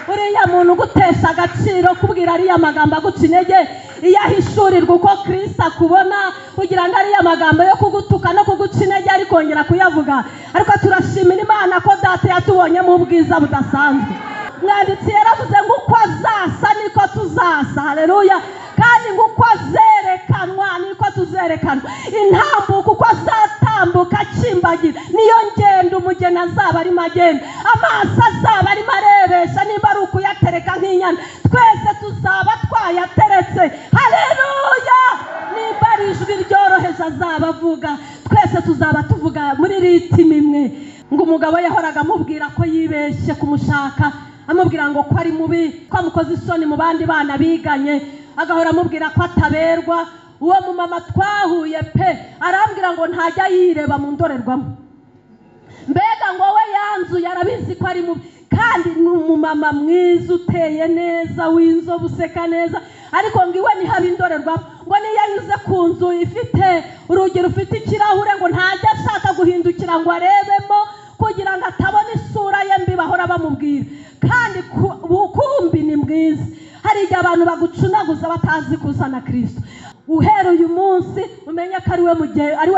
uriya muntu gutesha agaciro kubwira ariya magambo aguca intege iyo ahishurirwa uko Kristo akubona kugira ngo ariya magambo yo kugutuka no kuguca intege ari kongera kuyavuga. Ariko turashimira Imana ko data yatubonye mu bwiza budasanzwe. Mwanditsi yaravuze ngo uko azasa niko tuzasa. Haleluya. Kandi ngo uko azerekanwa niko tuzerekanwa. Intambuko uko azatambuka akimbagira niyo ngendo umugeni azaba arimo agenda, amaso azaba arimo arebesha, nimba ari ukuyatereka nk'inyana twese tuzaba twayateretse. Haleluya. Nimba ari ijwi ryoroheje azaba avuga, twese tuzaba tuvuga muri ritimi imwe. Ngo umugabo yahoraga amubwira ko yibeshye kumushaka, amubwira ngo ko ari mubi, ko amukoze isoni mu bandi bana biganye, agahora amubwira ko ataberwa. Uwo mu mama twahuye pe arambwira ngo ntajya yireba mu ndorerwamo, mbega ngo we yanzuye arabizi ko ari mubi, kandi ni umumama mwiza uteye neza w'inzobe useka neza. Ariko ngo iwe ni haba indorerwamo, ngo niyo anyuze ku nzu ifite urugi rufite ikirahure ngo ntajya ashaka guhindukira ngo arebemo kugira ngo atabona isura ye mbi bahora bamubwira. Kandi kumbi ni mwiza. Hari igihe abantu bagucunaguza batazi kuzana Kristo. Uhera uyu munsi umenye ko ari we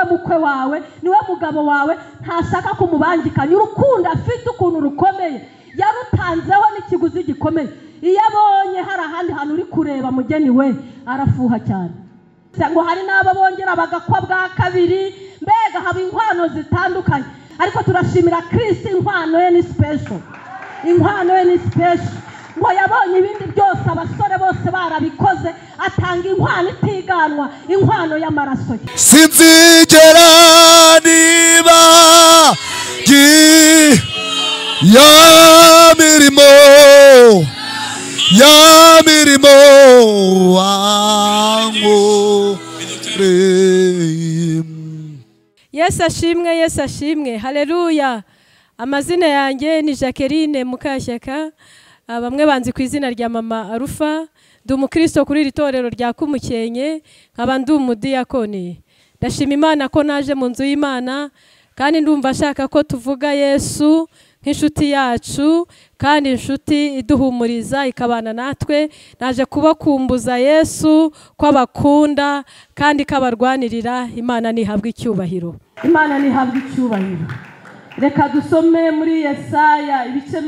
mukwe wawe, niwe mugabo wawe, ntashaka kumubangikanya. Urukundo afite ukuntu rukomeye yarutanzeho n'ikiguzi gikomeye. Iyo abonye hari ahandi hantu uri kureba mugeni we arafuha cyane. Ngo hari n'abo bongera bagakwa bwa kabiri, mbega haba inkwano zitandukanye. Ariko turashimira Kristo, inkwano ye ni special. Inkwano ye ni special. Ngo yabonye ibindi byose abasore bose barabikoze, atanga inkwano itiganwa, inkwano y'amaraso ye. Sinzigera niba ya mirimo wangu. Yesu ashimwe, Yesu ashimwe. Haleluya. Amazina yanjye ni Jacqueline Mukashyaka, bamwe banzi ku izina rya Mama Arufa. Ndi umukristo kuri iri torero rya Kumukenke, nkaba ndi umudiyakoni. Ndashima Imana ko naje mu nzu y'Imana, kandi ndumva ashaka ko tuvuga Yesu nk'inshuti yacu, kandi inshuti iduhumuriza ikabana natwe. Naje kubakumbuza Yesu ko abakunda kandi kabarwanirira. Imana nihabwe icyubahiro. Imana nihabwe icyubahiro. Reka dusome muri Yesaya ibice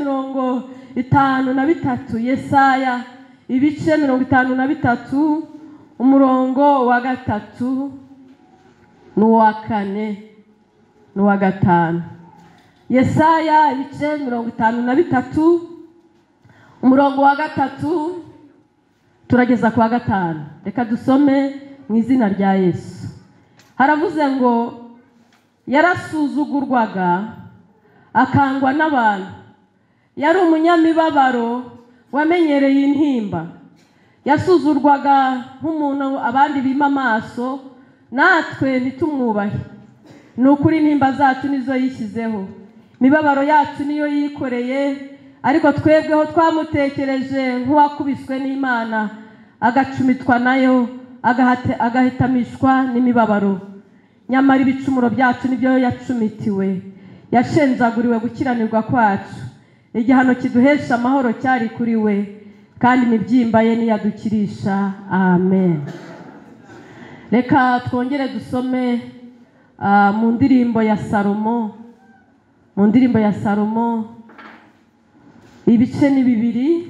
53. Yesaya ibice 53 umurongo wa 3 n'uwa 4 n'uwa 5. Yesaya ibice 53 umurongo wa 3 turageza kwa 5. Reka dusome mu izina rya Yesu. Haravuze ngo yarasuzugurwaga akangwa n'abantu, yari umunyamibabaro wamenyereye intimba, yasuzurwaga nk'umuntu abandi bima amaso, natwe ntitumwubahe. Nukuri intimba zacu nizo yishyizeho, imibabaro yacu niyo yikoreye, ariko twebweho twamutekereje nk'uwakubiswe n'Imana, agacumitwa nayo, agahitamishwa n'imibabaro. Nyamara ibicumuro byacu nibyo yacumitiwe, yashenjaguriwe gukiranirwa kwacu. Igihano kiduhesha amahoro cyari kuri we, kandi imibyimba ye niyadukirisha. Amen. Reka twongere dusome mu ndirimbo ya Salomo. Mu ndirimbo ya Salomo ibice ni 2.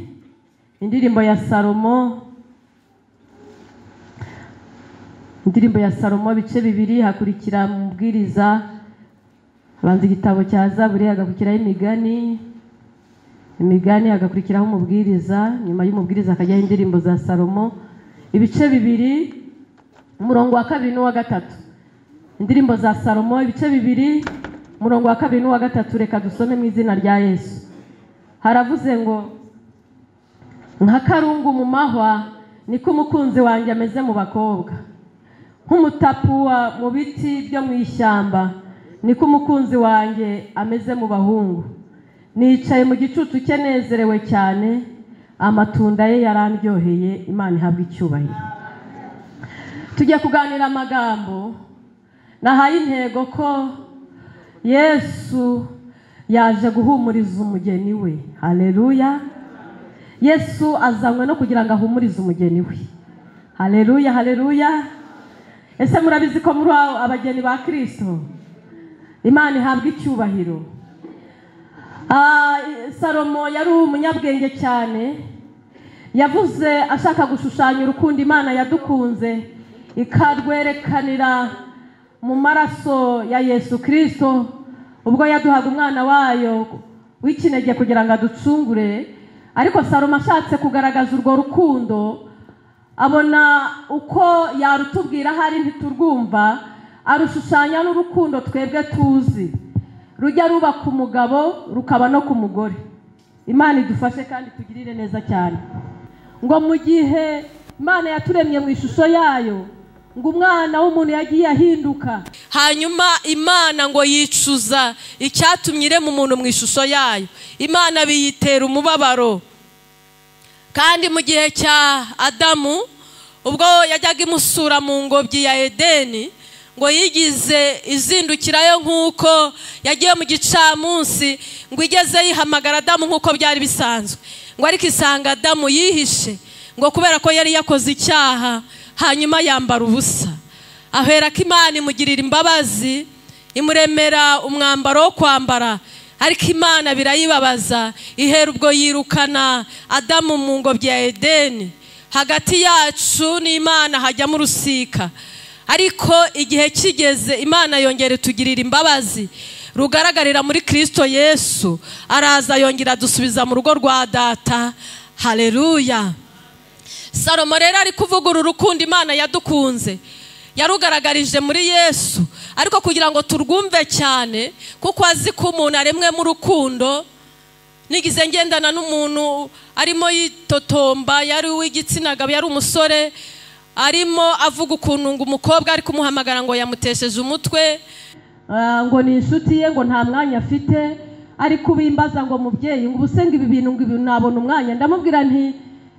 Indirimbo ya Salomo, indirimbo ya Salomo ibice 2. Hakurikira mubwiriza, abanza igitabo cya Zaburi, hagakurikiraho imigani, hagakurikiraho umubwiriza, nyuma y'umubwiriza akajyaho indirimbo za Salomo. Ibice 2 umurongo wa 2 n'uwa 3. Indirimbo za Salomo ibice 2 umurongo wa 2 n'uwa 3. Reka dusome mu izina rya Yesu. Haravuze ngo nka karungu mu mahwa niko umukunzi wanjye ameze mu bakobwa, nk'umutapu mu biti byo mu ishyamba niko umukunzi wanjye ameze mu bahungu. Nicaye mu gicucu cye nezerewe cyane, amatunda ye yarandyoheye. Imana ihabwe icyubahiro. Tujye kuganira amagambo nahaye intego ko Yesu yaje guhumuriza umugeni we. Haleluya. Yesu azanywe no kugira ngo ahumurize umugeni we. Haleluya, haleluya. Ese murabizi ko muri abageni ba Kristo Imana ihabwa icyubahiro. Salomo yari umunyabwenge cyane, yavuze ashaka gushushanya urukundo Imana yadukunze ikarwerekanira mu maraso ya Yesu Kristo ubwo yaduhaga umwana wayo w'ikinege kugira ngo aducungure. Ariko Salomo ashatse kugaragaza urwo rukundo, abona uko yarutubwira hari ntiturwumva, arushushanya n'urukundo twebwe tuzi rujya ruba ku mugabo rukaba no ku mugore. Imana idufashe kandi tugirire neza cyane. Ngo mu gihe Imana yaturemye mu ishusho yayo, ngo umwana w'umuntu yagiye ahinduka, hanyuma Imana ngo yicuza icyatumye irema umuntu mu ishusho yayo. Imana biyitera umubabaro. Kandi mu gihe cya Adamu ubwo yajyaga imusura mu ngobyi ya Edeni, ngo yigize izindukirayo nk'uko yagiye mu gicamunsi, ngo igeze yihamagara Adamu nk'uko byari bisanzwe, ngo ariko isanga Adamu yihishe, ngo kubera ko yari yakoze icyaha, hanyuma yambara ubusa. Ahera ko Imana imugirira imbabazi, imuremera umwambaro wo kwambara. Ariko Imana birayibabaza, ihera ubwo yirukana Adamu mu ngobyi ya Edeni. Hagati yacu n'Imana hajyamo urusika. Ariko igihe kigeze Imana yongera tugirira imbabazi, rugaragarira muri Kristo Yesu. Araza yongera dusubiza mu rugo rwa data. Haleluya. Salomo rero ari kuvugura urukundo Imana yadukunze, yarugaragarije muri Yesu, ariko kugira ngo turwumve cyane, kuko azi ko umuntu aremwe mu rukundo. Nigize ngendana n'umuntu arimo yitotomba, yari uw'igitsina gabo, yari umusore, arimo avuga ukuntu ngo umukobwa ari kumuhamagara ngo yamutesheje umutwe, ngo ni inshuti ye, ngo nta mwanya afite, ari kubimbaza ngo mubyeyi ngo ubusenga ibi bintu ngo nabona umwanya. Ndamubwira nti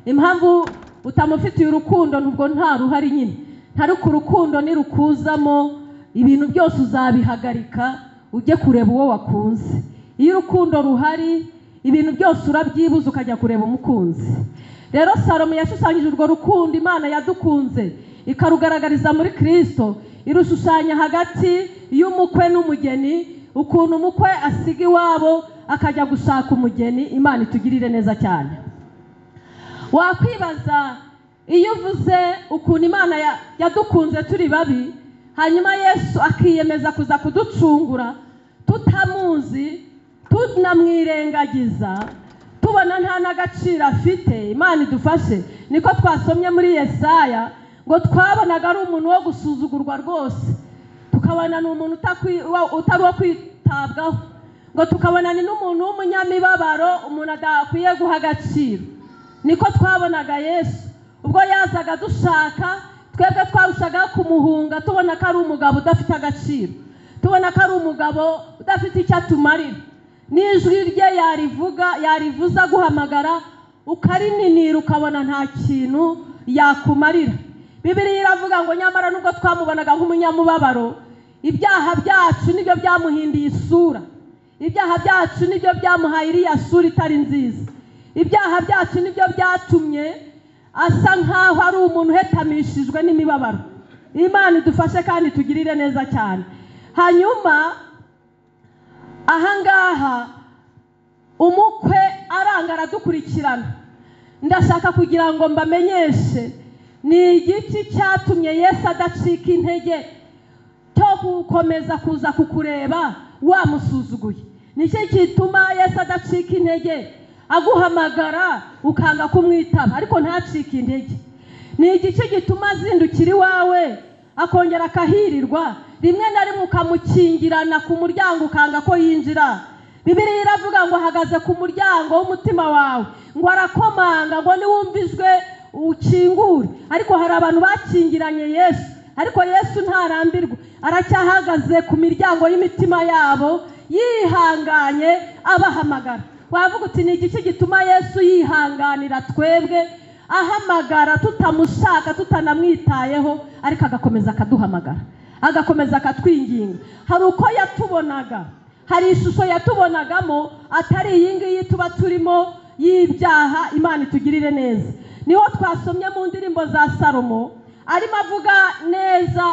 impamvu utamufitiye urukundo nubwo nta ruhari nyine, ntari ku rukundo nirukuzamo ibintu byose uzabihagarika ujye kureba uwo wakunze. Iyo urukundo ruhari ibintu byose urabyibuza ukajya kureba umukunzi. Rero Salomo yashushanyije urwo rukundo Imana yadukunze ikarugaragariza muri Kristo, irushushanya hagati y'umukwe n'umugeni, ukuntu umukwe asiga iwabo akajya gushaka umugeni. Imana itugirire neza cyane. Wakwibaza iyo uvuze ukuntu Imana yadukunze turi babi, hanyuma Yesu akiyemeza kuza kuducungura tutamuzi, tunamwirengagiza, tubona nta n'agaciro afite. Imana idufashe. Niko twasomye muri Yesaya ngo twabonaga ari umuntu wo gusuzugurwa rwose, tukabona ni umuntu utari wo kwitabwaho, ngo tukabona ni n'umuntu w'umunyamibabaro, umuntu adakwiye guha agaciro. Niko twabonaga Yesu ubwo yazaga dushaka, twebwe twarushaga kumuhunga, tubona ko ari umugabo udafite agaciro, tubona ko ari umugabo udafite icyo atumarira. N'ijwi rye yarivuza guhamagara ukarininira, ukabona nta kintu yakumarira. Bibiliya iravuga ngo nyamara nubwo twamubonaga nk'umunyamubabaro, ibyaha byacu nibyo byamuhindiye isura, ibyaha byacu nibyo byamuhaye iriya sura itari nziza, ibyaha byacu nibyo byatumye asa nkaho ari umuntu uhetamishijwe n'imibabaro. Imana idufashe kandi tugirire neza cyane. Hanyuma ahangaha umukwe aranga aradukurikirana. Ndashaka kugira ngo mbamenyeshe ni igiki cyatumye Yesu adacika intege cyo gukomeza kuza kukureba wamusuzuguye. Nicyo gituma Yesu adacika intege aguhamagara ukanga kumwitaba ariko ntacike intege. Ni igiki gituma azindukira iwawe akongera akahirirwa, rimwe na rimwe ukamukingirana ku muryango ukanga ko yinjira. Bibiliya iravuga ngo ahagaze ku muryango w'umutima wawe, ngo arakomanga ngo niwumvijwe ukingure. Ariko hari abantu bakingiranye Yesu, ariko Yesu ntarambirwa, aracyahagaze ku miryango y'imitima yabo yihanganye abahamagara. Wavuga uti ni igiki gituma Yesu yihanganira twebwe ahamagara tutamushaka tutanamwitayeho, ariko agakomeza akaduhamagara, agakomeza akatwinginga. Hari uko yatubonaga, hari ishusho yatubonagamo atari iyi ngiyi tuba turimo y'ibyaha. Imana itugirire neza. Niho twasomye mu ndirimbo za Salomo arimo avuga neza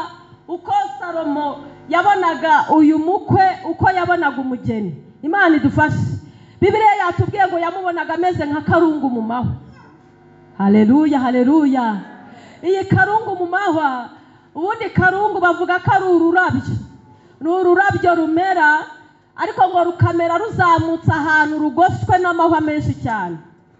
uko Salomo yabonaga uyu mukwe, uko yabonaga umugeni. Imana idufashe. Bibiliya yatubwiye ngo yamubonaga ameze nka karungu mu mahwa. Haleluya, haleluya. Iyi karungu mu mahwa, ubundi karungu bavuga ko ari ururabyo. Ni ururabyo rumera ariko ngo rukamera ruzamutse ahantu rugoswe n'amahwa menshi cyane.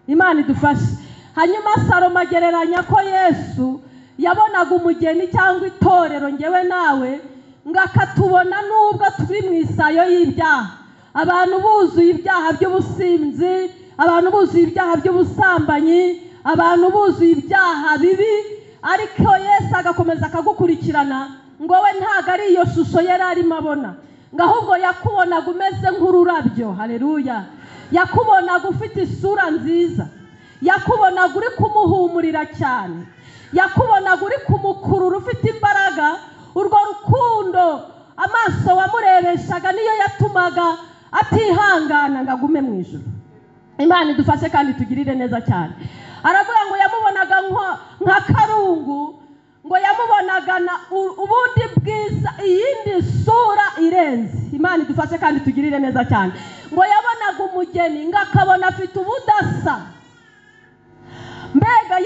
Imana idufashe. Hanyuma Salomo agereranya ko Yesu yabonaga umugeni cyangwa itorero ngewe nawe ngakatubona nubwo turi mu isayo y'ibyaha. Abantu buzuye ibyaha by'ubusinzi, abantu buzuye ibyaha by'ubusambanyi, abantu buzuye ibyaha bibi, ariko Yesu agakomeza akagukurikirana ngo we ntago ari iyo shusho yari arimo abona, ngo ahubwo yakubonaga umeze nk'ururabyo. Haleluya. Yakubonaga ufite isura nziza, yakubonaga uri kumuhumurira cyane, yakubonaga uri kumukurura ufite imbaraga. Urwo rukundo amaso wamurebeshaga niyo yatumaga atihangana ngo agume mu ijuru. Imana idufashe kandi tugirire neza cyane. Aravuga ngo yamubonaga nka karungu, ngo yamubonaga na ubundi bwiza, iyindi sura irenze. Imana idufashe kandi tugirire neza cyane. Ngo yabonaga umugeni ngakabona afite ubudasa. Mbega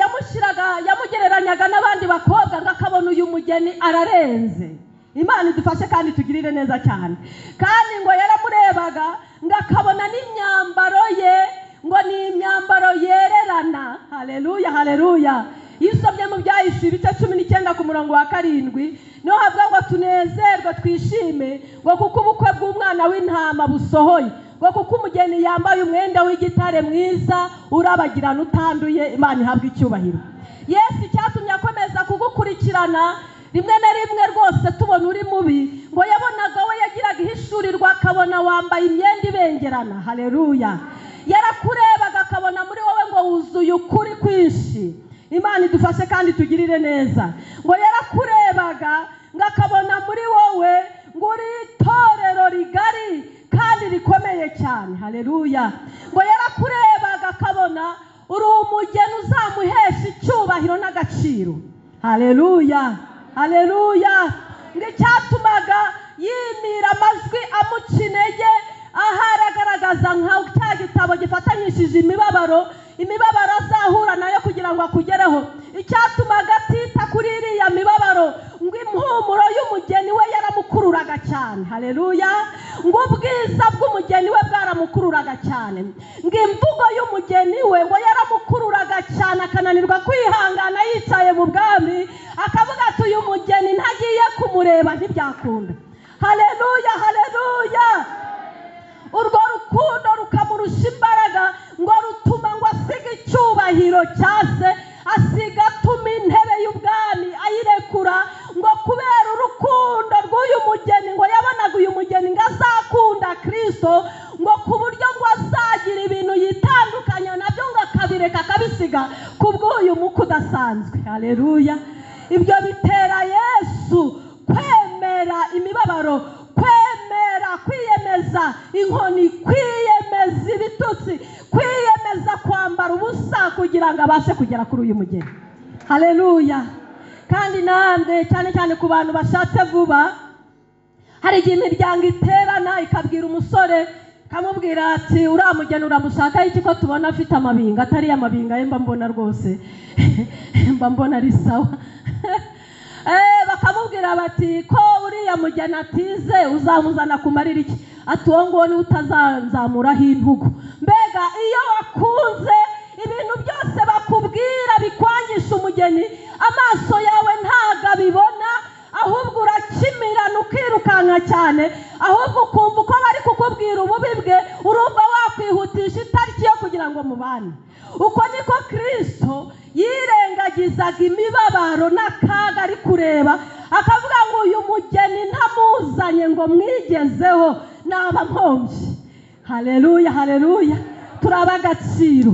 yamugereranyaga n'abandi bakobwa ngakabona uyu mugeni ararenze. Imana idufashe kandi tugirire neza cyane. Kandi ngo yaramurebaga ngakabona n'imyambaro ye ngo ni imyambaro yererana. Haleluya, haleluya. Yisomye mu Byahishuwe ibice 19 ku murongo wa 7 niho havuga ngo tunezerwe twishime ngo kuko ubukwe bw'umwana w'intama busohoye, ngo kuko umugeni yambaye umwenda w'igitare mwiza urabagirana utanduye. Imana ihabwe icyubahiro. Yesu cyatumye akomeza kugukurikirana rimwe na rimwe rwose tubona uri mubi, ngo yabonaga we yagiraga ihishurirwa akabona wambaye imyenda ibengerana. Haleluya. Yarakurebaga akabona muri wowe ngo wuzuye ukuri kwinshi. Imana idufashe kandi tugirire neza. Ngo yarakurebaga ngakabona muri wowe ngo uri itorero rigari kandi rikomeye cyane. Haleluya. Ngo yarakurebaga akabona uri umugeni uzamuhesha icyubahiro n'agaciro. Haleluya, haleluya. Ngo icyatumaga yimira amajwi amuca intege aharagaragaza nka cya gitabo gifatanyishije imibabaro azahura nayo kugira ngo akugereho. Icyatumaga atita kuri iriya mibabaro ngo impumuro y'umugeni we yaramukururaga cyane. Haleluya. Ngo ubwiza bw'umugeni we bwaramukururaga cyane, ngo imvugo y'umugeni we ngo yaramukururaga cyane, akananirwa kwihangana yicaye mu bwami akavuga ati uyu mugeni ntagiye kumureba ntibyakunda. Haleluya, haleluya. Urwo rukundo rukamurusha imbaraga ngo rutuma ngo asiga icyubahiro cyase, asiga atuma intebe y'ubwami ayirekura, ngo kubera urukundo rw'uyu mugeni ngo yabonaga uyu mugeni ngo azakunda Kristo, ngo ku buryo ngo azagira ibintu yitandukanya nabyo ngo akabireka akabisiga kubw'uyu mukwe udasanzwe. Haleluya. Ibyo bitera Yesu kwemera imibabaro, kwemera kwiyemeza inkoni, kwiyemeza ibitutsi, kwiyemeza kwambara ubusa kugira ngo abashe kugera kuri uyu mugeni. Haleluya. Kandi namwe cyane cyane ku bantu bashatse vuba, hari igihe imiryango iterana ikabwira umusore kamubwira ati uriya mugeni uramushaka iki ko tubona afite amabinga? Atari amabinga ye mba mbona rwose mba mbona ari sawa. Bakamubwira bati ko uriya mugeni atize uzamuzana kumarira iki? Ati uwo nguwo ni utazanzamuraho intugu. Mbega iyo wakunze ibintu byose bakubwira bikwangisha umugeni, amaso yawe ntago abibona, ahubwo urakimirana ukirukanka cyane, ahubwo ukumva uko bari kukubwira ububi bwe urumva wakwihutisha itariki yo kugira ngo mubane. Uko niko Kristo yirengagizaga imibabaro n'akaga ari kureba, akavuga ngo uyu mugeni ntamuzanye ngo mwigezeho naba mpombye. Haleluya, haleluya. Turaba agaciro.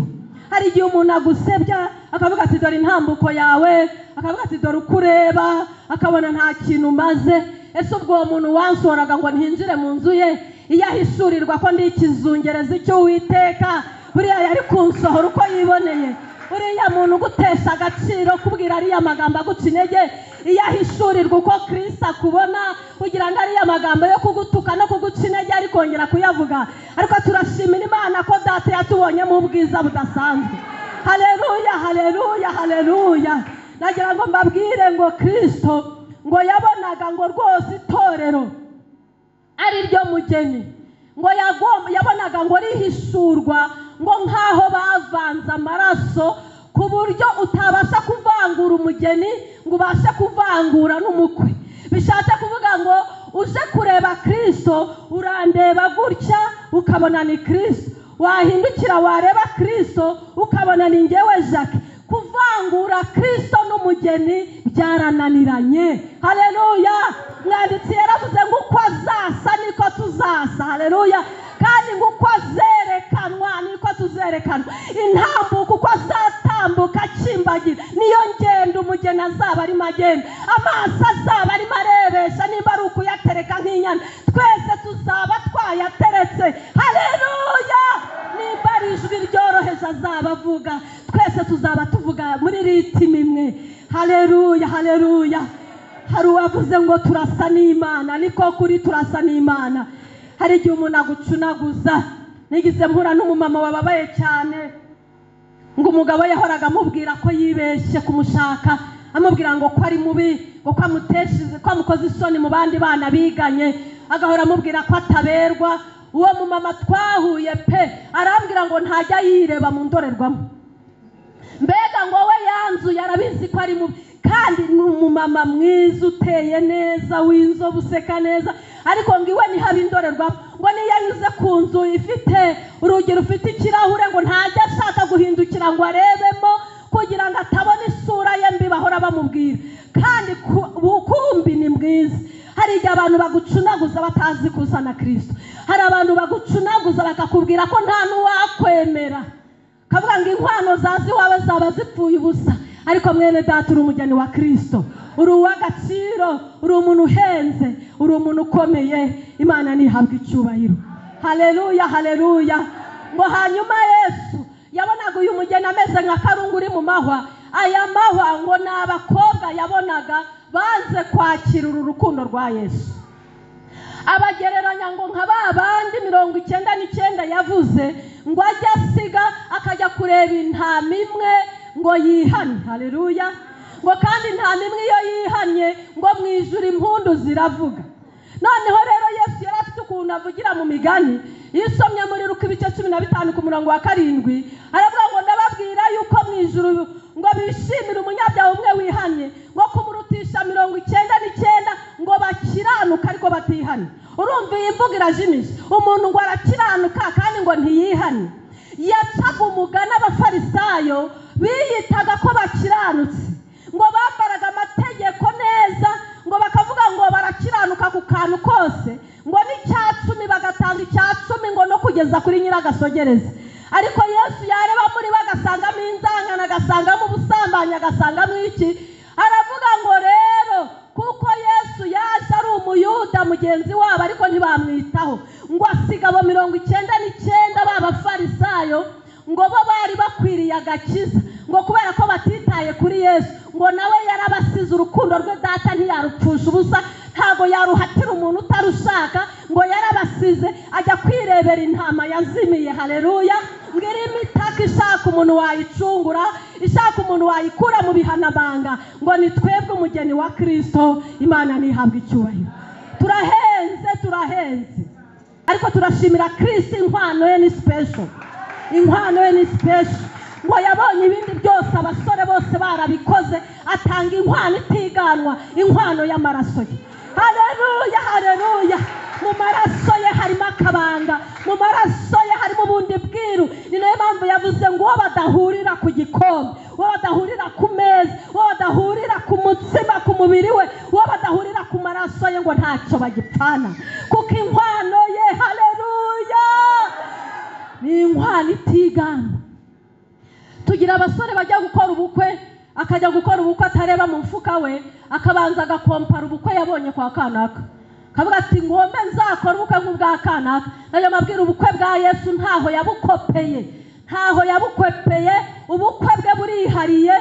Hari igihe umuntu agusebya akavuga ati dore intambuko yawe, akavuga ati dore ukureba, akabona nta kintu umaze. Ese ubwo uwo muntu wansoraga ngo ntinjire mu nzu ye, iyo ahishurirwa ko ndi ikizungerezi cy'Uwiteka, buriya yari kunsohora uko yiboneye. Uriya muntu gutesha agaciro kubwira ariya magambo aguca intege, iyo ahishurirwa uko Kristo akubona kugira ngo ariya magambo yo kugutuka no kuguca intege ari kongera kuyavuga. Ariko turashimira Imana ko data yatubonye mu bwiza budasanzwe. Haleluya, haleluya, haleluya. Nagira ngo mbabwire ngo Kristo ngo yabonaga ngo rwose itorero ari ryo mugeni, ngo yabonaga ngo rihishurwa ngo nkaho bavanze amaraso ku buryo utabasha kuvangura umugeni ngo ubashe kuvangura n'umukwe. Bishatse kuvuga ngo uje kureba Kristo urandeba gutya ukabona ni Kristo, wahindukira wareba Kristo ukabona ni njyewe Jacques. Kuvangura Kristo n'umugeni byarananiranye. Haleluya. Mwanditsi yaravuze ngo uko azasa niko tuzasa. Haleluya. Kandi ngo uko azerekanwa niko tuzerekanwa. Intambuko uko azatambuka akimbagira niyo ngendo umugeni azaba arimo agenda. Amaso azaba arimo arebesha nimba ari ukuyatereka nk'inyana, twese tuzaba twayateretse. Haleluya. Nimba ari ijwi ryoroheje azaba avuga, twese tuzaba tuvuga muri ritimi imwe. Haleluya, haleluya. Hari uwavuze ngo turasa n'Imana, niko kuri turasa n'Imana. Hari igihe umuntu agucunaguza. Nigize mpura n'umumama wababaye cyane, ngo umugabo yahoraga amubwira ko yibeshye kumushaka, amubwira ngo ko ari mubi, ngo ko amuteshize, ko amukoze isoni mu bandi bana biganye, agahora amubwira ko ataberwa. Uwo mumama twahuye pe arambwira ngo ntajya yireba mu ndorerwamo, mbega ngo we yanzu yarabizi ko ari mubi, kandi ni umumama mwiza uteye neza w'inzobe useka neza, ariko ngo iwe ni hari indorerwamo, ngo niyo yanyuze ku nzu ifite urugi rufite ikirahure ngo ntajya ashaka guhindukira ngo arebemo kugira ngo atabona isura ye mbi bahora bamubwira, kandi kumbi ni mwiza. Hari igihe abantu bagucunaguza batazi kuzana Kristo. Hari abantu bagucunaguza bakakubwira ko nta n'uwakwemera, kavuga ngo inkwano zazi wawe zaba zipfuye ubusa. Ariko mwene data uri umugeni wa Kristo, uri uw'agaciro, uri umuntu uhenze, uri umuntu ukomeye. Imana nihabwa icyubahiro. Haleluya, haleluya. Ngo hanyuma Yesu yabonaga uyu mugeni ameze nka karungu uri mu mahwa. Aya mahwa ngo ni abakobwa yabonaga banze kwakira uru rukundo rwa Yesu. Abagereranya ngo nka babandi 99 yavuze ngo ajya asiga akajya kureba intama imwe ngo yihane. Haleluya. Ngo kandi intama imwe iyo yihanye ngo mu ijuru impundu ziravuga. Noneho rero Yesu yari afite ukuntu avugira mu migani. Iyo usomye muri Luka 15 ku murongo wa 7 aravuga ngo ndababwira yuko mu ijuru ngo bishimira umunyabyaha umwe wihanye ngo kumurutisha 99 ngo bakiranuka ariko batihane. Urumva iyi mvugo irajimije. Umuntu ngo arakiranuka kandi ngo ntiyihane. Yacaga umugani abafarisayo biyitaga ko bakiranutse, ngo bambaraga amategeko neza, ngo bakavuga ngo barakiranuka ku kantu kose, ngo n'icyacumi bagatanga icyacumi ngo no kugeza kuri nyiragasogereza. Ariko Yesu yareba muri bagasangamo inzangano, agasangamo ubusambanyi, agasangamo iki, aravuga ngo rero kuko Yesu yaje ari umuyuda mugenzi wabo ariko ntibamwitaho, ngo asiga abo 99 b'abafarisayo ngo bo bari bakwiriye agakiza, ngo kubera ko batitaye kuri Yesu, ngo nawe yarabasize urukundo rwe data ntiyarupfusha ubusa, ntago yaruhatira umuntu utarushaka, ngo yarabasize ajya kwirebera intama yazimiye. Haleluya. Ngiri imitaka ishaka umuntu wayicungura, ishaka umuntu wayikura mu bihanabanga, ngo ni twebwe umugeni wa Kristo. Imana nihabwa icyubahiro. Turahenze ariko turashimira Kristo. Inkwano ye ni special, inkwano ye ni special. Ngo yabonye ibindi byose abasore bose barabikoze, atanga inkwano itiganwa, inkwano y'amaraso ye. Haleluya, haleluya. Mu maraso ye harimo akabanga, mu maraso ye harimo ubundi bwiru. Ni nayo mpamvu yavuze ngo uwo badahurira ku gikombe, uwo badahurira ku meza, uwo badahurira ku mutsima ku mubiri we, uwo badahurira ku maraso ye ngo ntacyo bagipfana, kuko inkwano ye, haleluya, ni inkwano itigana. Tugira abasore bajya gukora ubukwe, akajya gukora ubukwe atareba mu mfuka we, akabanza agakompara ubukwe yabonye kwa kanaka, kavuga ati ngombe nzakora ubukwe nk'ubwa kanaka. Nayo mabwira ubukwe bwa Yesu ntaho yabukopeye, ntaho yabukwepeye, ubukwe bwe burihariye,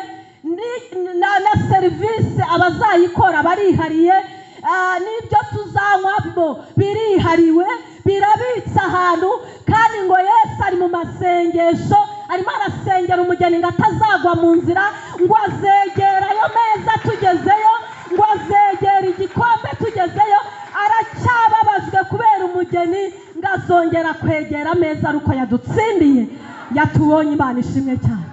na serivisi abazayikora barihariye, n'ibyo tuzanywa birihariwe, birabitse ahantu. Kandi ngo Yesu ari mu masengesho, arimo arasengera umugeni ngo atazagwa mu nzira, ngo azegera ayo meza tugezeyo, ngo azegera igikombe tugezeyo. Aracyababajwe kubera umugeni, ngo azongera kwegera ameza ari uko yadutsindiye, yatubonye. Imana ishimwe cyane.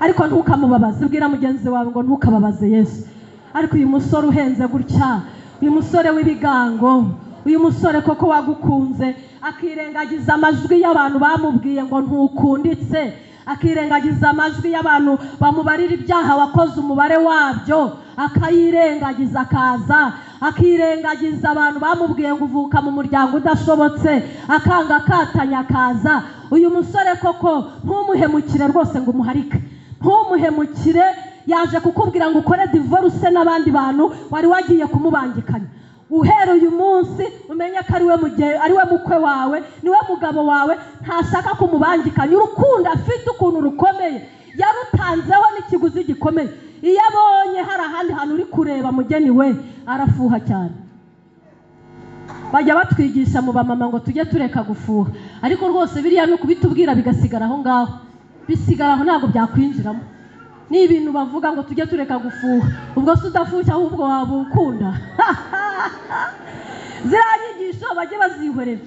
Ariko ntukamubabaze, bwira mugenzi wawe ngo ntukababaze Yesu. Ariko uyu musore uhenze gutya, uyu musore w'ibigango, uyu musore koko wagukunze, akirengagiza amajwi y'abantu bamubwiye ngo ntukunditse, akirengagiza amajwi y'abantu bamubarira ibyaha wakoze umubare wabyo, akayirengagiza, akaza akirengagiza abantu bamubwiye ngo uvuka mu muryango udashobotse, akanga akatanya, akaza. Uyu musore koko ntumuhemukire rwose ngo umuharike, ntumuhemukire. Yaje kukubwira ngo ukore divorce n'abandi bantu wari wagiye kumubangikanya. Uhera uyu munsi umenye ko ari we mukwe wawe, niwe mugabo wawe, ntashaka kumubangikanya. Urukundo afite ukuntu rukomeye, yarutanzeho n'ikiguzi gikomeye. Iyo abonye hari ahandi hantu uri kureba mugeni we, arafuha cyane. Bajya batwigisha mu bamama ngo tujye tureka gufuha, ariko rwose biriya no kubitubwira bigasigara aho ngaho, bisigara aho, ntabwo byakwinjiramo. Ni ibintu bavuga ngo tujye tureka gufuha, ubwo se udafushya ahubwo waba ukunda. Ziranyigisho bajye bazihorera.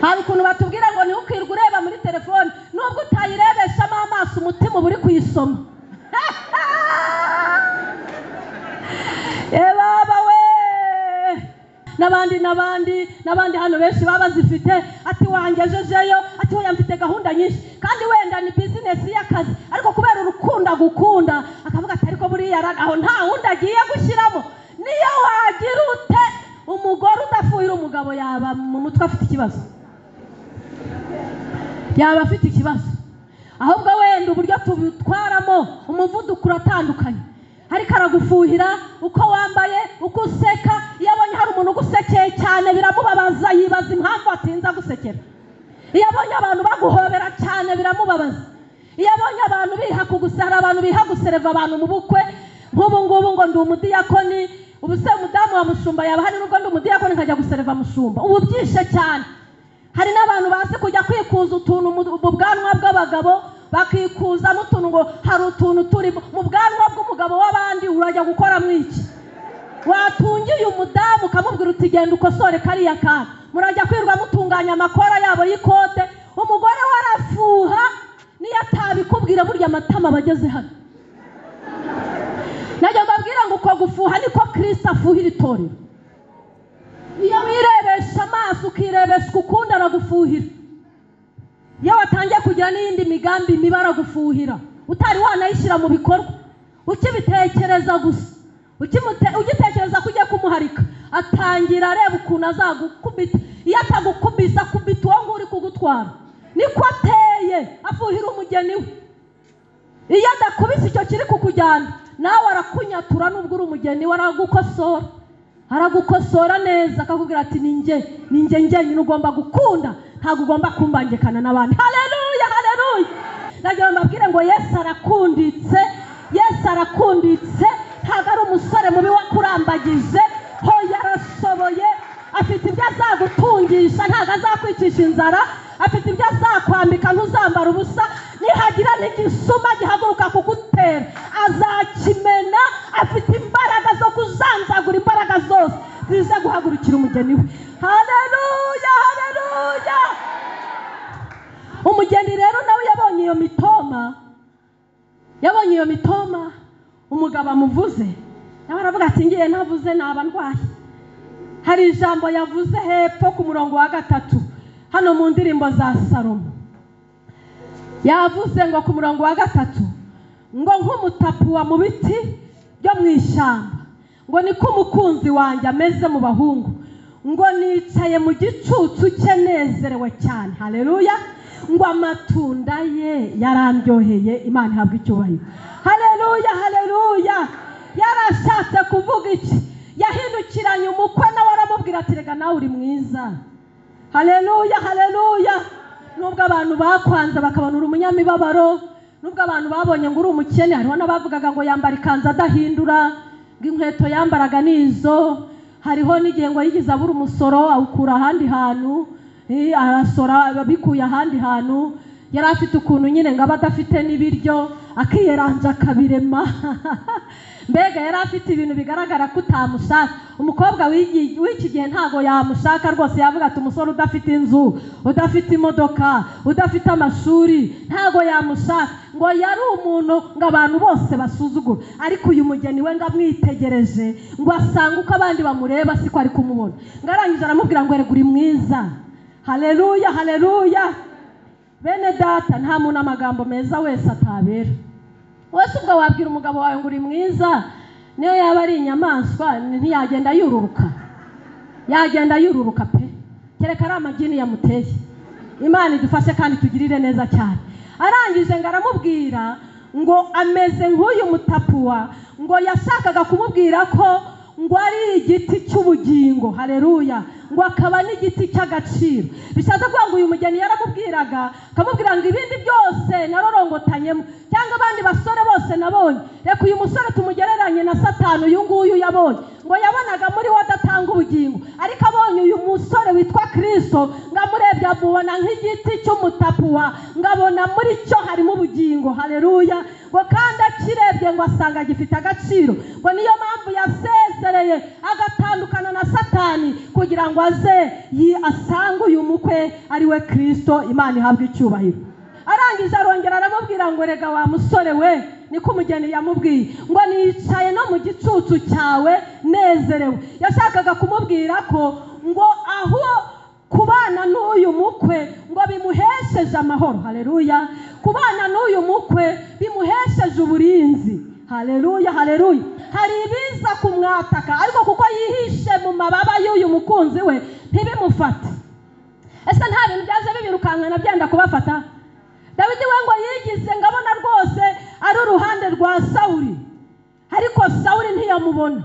Hari ukuntu batubwira ngo ntukirwe ureba muri telefone, nubwo utayirebeshamo amaso umutima uba uri kuyisoma. Baba we, n'abandi hano benshi baba zifite, ati wangejejeyo, ati wowe mfite gahunda nyinshi, kandi wenda ni business y'akazi, ariko kubera urukundo agukunda akavuga ati ariko buriya aho nta wundi agiye gushyiramo. Niyo wagira ute, umugore udafuhira umugabo yaba mu mutwe afite ikibazo, yaba afite ikibazo. Ahubwo wenda uburyo tubitwaramo umuvuduko uratandukanye. Ariko aragufuhira uko wambaye, uko useka. Iyo abonye hari umuntu ugusekeye cyane biramubabaza, yibaza impamvu atinza gusekera. Iyo abonye abantu baguhobera cyane biramubabaza. Iyo abonye abantu biha kugusara, abantu biha gusereva abantu mu bukwe, nk'ubu ngubu ngo ndi umudiyakoni, ubu se umudamu wa mushumba yaba hari n'ubwo ndi umudiyakoni nkajya gusereva mushumba, ubu byishe cyane. Hari n'abantu bazi kujya kwikuza utuntu mu bwanwa bw'abagabo, bakikuza n'utuntu ngo hari utuntu turi mu bwanwa bw'umugabo w'abandi, urajya gukora mwiki? Watungiye umudamu ukamubwira uti genda ukosore kariya kana, murajya kwirwa mutunganya amakora yabo y'ikote. Umugore warafuha, niyo atabikubwira burya amatama bageze hano. Najya mbabwira ngo uko gufuha niko Kristo afuhira itorero. Iyo wirebesha amaso ukirebesha ukunda aragufuhira. Iyo watangiye kugira n'iyindi migambi mibi aragufuhira, utari wanayishyira mu bikorwa, ukibitekereza gusa, ugitekereza kujya kumuharika, atangira areba ukuntu azagukubita. Iyo atagukubisa akubita uwo nguri kugutwara. Niko ateye, afuhira umugeni we. Iyo adakubise icyo kiri kukujyana, nawe arakunyatura n'ubwo uri umugeni we, aragukosora neza, akakubwira ati ninjye nyine ugomba gukunda, ntabwo ugomba kumbangikana n'abandi. Haleluya, haleluya. Nagira mbabwire ngo Yesu arakunditse, Yesu arakunditse. Ntabwo ari umusore mubi wakurambagize, ho yarashoboye. Afite ibyo azagutungisha, ntabwo azakwicisha inzara. Afite ibyo azakwambika, ntuzambara ubusa. Nihagira n'igisuma gihaguruka kugutera, azakimena. Afite imbaraga zo kuzanzagura imbaraga zose ziza guhagurukira umugeni we. Haleluya, haleluya. Umugeni rero nawe yabonye iyo mitoma, umugabo amuvuze, nawe aravuga ati ngiye ntavuze naba ndwaye. Hari ijambo yavuze hepfo ku murongo wa 3 hano mu ndirimbo za Salomo. Yavuze ngo ku murongo wa 3 ngo nk'umutapuwa mu biti byo mu ishyamba, ngo niko umukunzi wanjye ameze mu bahungu, ngo nicaye mu gicucu cye nezerewe cyane. Haleluya. Ngo amatunda ye yarandyoheye. Imana ihabwe icyubahiro. Haleluya, haleluya. Yarashatse kuvuga iki? Yahindukiranye umukwe nawe aramubwira ati rega nawe uri mwiza, haleluya haleluya. Nubwo abantu bakwanza bakabona uri umunyamibabaro, nubwo abantu babonye ngo uri umukene, hariho n'abavugaga ngo yambara ikanzu adahindura, ngo inkweto yambaraga nizo, hariho n'igihe ngo yigize abura umusoro awukura ahandi hantu, arasora bikuye ahandi hantu, yari afite ukuntu nyine ngo aba adafite n'ibiryo akiyeranja akabirema. Mbega yari afite ibintu bigaragara ko utamushaka. Umukobwa w'iki gihe ntago yamushaka rwose, yavuga ati umusore udafite inzu, udafite imodoka, udafite amashuri ntago yamushaka. Ngo yari umuntu ngo abantu bose basuzugura, ariko uyu mugeni we ngo amwitegereje ngo asanga uko abandi bamureba siko ari kumubona. Ngarangije aramubwira ngo uri mwiza. Haleluya haleluya. Bene data, nta muntu amagambo meza wese atabera. Wese ubwo wabwira umugabo wawe ngo uri mwiza, niyo yaba ari inyamaswa ntiyagenda yururuka. Yagenda yururuka pe. Kereka ari amagini yamuteye. Imana idufashe kandi tugirire neza cyane. Arangije ngo aramubwira ngo ameze nk'uyu mutapuwa, ngo yashakaga kumubwira ko ngo ari igiti cy'ubugingo. Haleluya. Ngo akaba n'igiti cy'agaciro. Bishatse kuvuga ngo uyu mugeni yaramubwiraga, akamubwira ngo ibindi byose narorongotanyemo, cyangwa abandi basore bose nabonye, reka uyu musore tumugereranye na Satani uyu nguyu yabonye. Ngo yabonaga muri we adatanga ubugingo, ariko abonye uyu musore witwa Kristo, ngamurebye amubona nk'igiti cy'umutapuwa, ngabona muri cyo harimo ubugingo. Haleluya. Ngo kandi akirebye ngo asanga gifite agaciro. Ngo niyo mpamvu yasezereye agatandukana na Satani kugira ngo aze asange uyu mukwe ari we Kristo. Imana ihabwe icyubahiro. Arangije arongera aramubwira ngo rega wa musore we, niko umugeni yamubwiye, ngo nicaye no mu gicucu cyawe nezerewe. Yashakaga kumubwira ko ngo aho kubana n'uyu mukwe ngo bimuhesheje amahoro. Haleluya. Kubana n'uyu mukwe bimuhesheje uburinzi. Haleluya haleluya. Hari ibiza kumwataka, ariko kuko yihishe mu mababa y'uyu mukunzi we ntibimufate. Ese nta bintu byaje bibirukankana byenda kubafata? Dawidi we ngo yigize ngabona rwose ari uruhande rwa Sawuli, ariko Sawuli ntiyamubona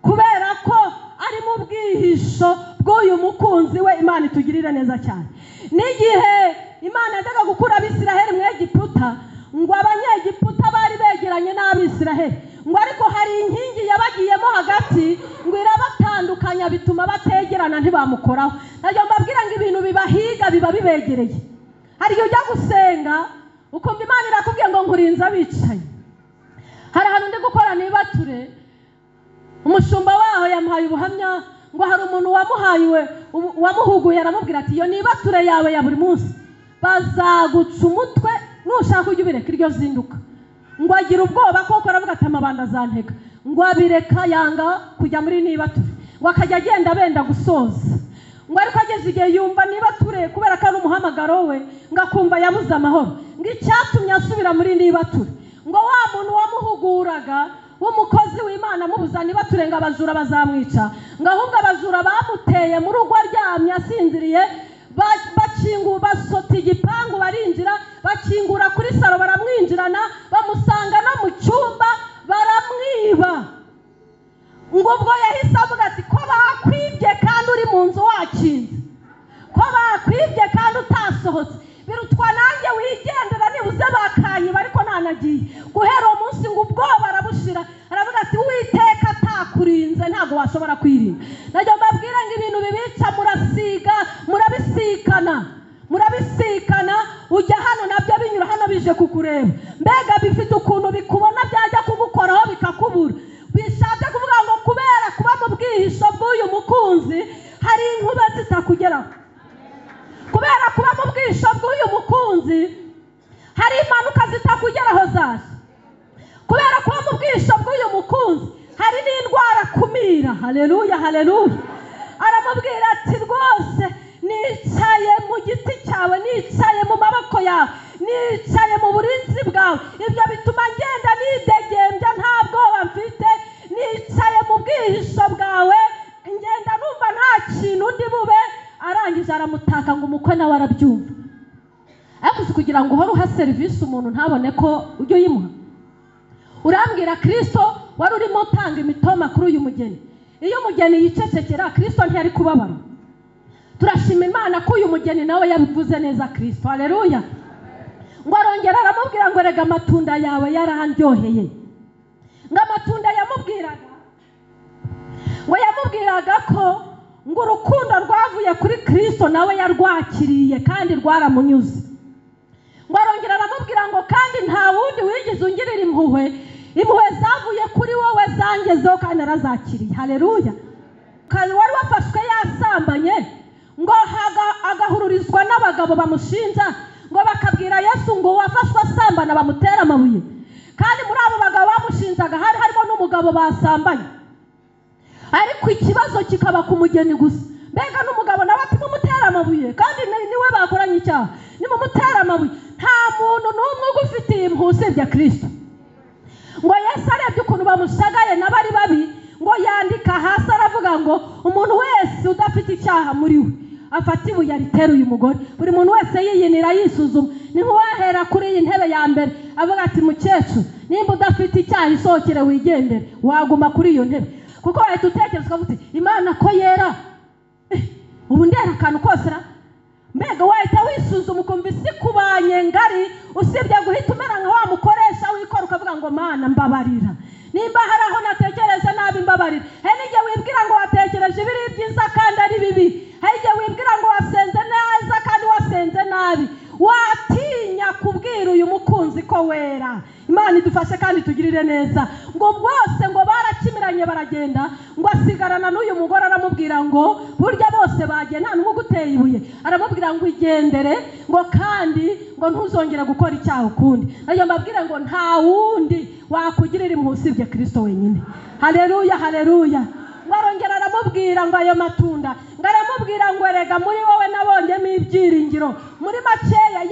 kubera ko ari mu bwihisho bw'uyu mukunzi we. Imana itugirire neza cyane. N'igihe Imana yajyaga gukura Abisiraheli mu Egiputa, ngo abanyegiputa bari begeranye n'Abisiraheli, ngo ariko hari inkingi yabagiyemo hagati ngo irabatandukanya bituma bategerana ntibamukoraho. Najya mbabwira ngo ibintu bibahiga biba bibegereye. Hari igihe ujya gusenga ukumva Imana irakubwiye ngo nkurinze abicaye. Hari ahantu ndi gukora nibature, umushumba waho yamuhaye ubuhamya ngo hari umuntu wamuhuguye aramubwira ati iyo nibature yawe ya buri munsi bazaguca umutwe nushaka ujye ubireka iryo zinduka. Ngo agira ubwoba koko aravuga ati amabanda azantega. Ngo abireka yanga kujya muri nibature, ngo akajya agenda benda gusoza. Ngo ariko ageze igihe yumva nibature kubera ko ari umuhamagaro we, ngo akumva yabuze amahoro. Ngo icyatumye asubira muri nibature, ngo wa muntu wamuhuguraga w'umukozi w'Imana mubuza nibature ngo abajura bazamwica, ngo ahubwo abajura bamuteye mu rugo aryamye asinziriye, basota igipangu barinjira, bakingura kuri saro baramwinjirana, bamusanga no mu cyumba baramwiba. Ngo ubwo yahise avuga ati ko bakwibye kandi uri mu nzu wakinze, ko bakwibye kandi utasohotse, birutwa nanjye wigendera nibuze bakanyiba ariko nanagiye. Guhera uwo munsi ngo ubwoba arabushira, aravuga ati Uwiteka atakurinze ntabwo washobora kwirinda. Najya mbabwira ngo ibintu bibica murabisikana, ujya hano nabyo binyura hano bije kukureba. Mbega bifite ukuntu bikubona byajya kugukoraho bikakubura. Bishatse kuvuga ngo kubera kuba mu bwihisho bw'uyu mukunzi hari inkube zitakugeraho. Kubera kuba mu bwihisho bw'uyu mukunzi hari impanuka zitakugeraho zaje. Kubera kuba mu bwihisho bw'uyu mukunzi hari n'indwara kumira. Haleluya haleluya. Aramubwira ati rwose nicaye mu giti cyawe, nicaye mu maboko yawe, nicaye mu burinzi bwawe, ibyo bituma ngenda nidegembya nta bwoba mfite. Nicaye mu bwihisho bwawe ngenda numva nta kintu ndi bube. Arangije aramutaka ngo umukwe nawe arabyumva. Ariko kugira ngo uhore uha serivisi umuntu ntabone ko ujye uyimuha. Urambwira Kristo wari urimo utanga imitoma kuri uyu mugeni. Iyo umugeni yicecekera Kristo ntiyari kubabara. turashima Imana ko uyu mugeni nawe yabivuze neza Kristo. Haleluya. Ngo arongera aramubwira ngo rega amatunda yawe yarandyoheye. Ngo amatunda yamubwiraga ko ngo urukundo rwavuye kuri Kristo nawe yarwakiriye kandi rwaramunyuze. Ngo arongera aramubwira ngo kandi nta wundi wigize ungirira impuhwe zavuye kuri wowe zangezeho kandi arazakiriye. Haleluya. Kandi wari wafashwe yasambanye ngo agahururizwa n'abagabo bamushinja ngo bakabwira Yesu ngo wafashwe asambana bamutera amabuye, kandi muri abo bagabo bamushinjaga harimo n'umugabo basambanye, ariko ikibazo kikaba ku mugeni gusa. Mbega n'umugabo nawe ati mumutera amabuye kandi niwe bakoranye icyaha, nimumutera amabuye. Nta muntu n'umwe ugufitiye impuhwe usibye Kristo. Ngo Yesu arebye ukuntu bamushagaye n'abari babi, ngo yandika hasi aravuga ngo umuntu wese udafite icyaha muri we afata ibuye aritera uyu mugore. Buri muntu wese yiyinira yisuzuma. Ni nk'uwahera kuri iyi ntebe ya mbere avuga ati mukecuru, nimba udafite icyaha isokere wigendere, waguma kuri iyo ntebe. Kuko wahita utekereza uti Imana ko yera, ubu ndera akantu kose ra. Mbega wahita wisuzuma ukumva isi kubanye ngari, usibye guhita umera nka wa mukoresha wikora ukavuga ngo Mana mbabarira, nimba hari aho natekereza nabi mbabarira. Hari n'igihe wibwira ngo watekereje ibiri byiza kandi ari bibi, hari igihe wibwira ngo wasenze neza kandi wasenze nabi. Watinya kubwira uyu mukunzi ko wera. Imana idufashe kandi tugirire neza. Ngo bose ngo barakimiranye baragenda, ngo asigarana n'uyu mugore aramubwira ngo burya bose bagiye nta n'umwe uguteye ibuye. Aramubwira ngo igendere, ngo kandi ngo ntuzongere gukora icyaha ukundi. Nayo mbabwira ngo nta wundi wakugirira impuhwe usibye Kristo wenyine. Haleluya, haleluya. Ngo arongera aramubwira ngo ayo matunda, ngo aramubwira ngo erega muri wowe nabonyemo ibyiringiro. Muri makeya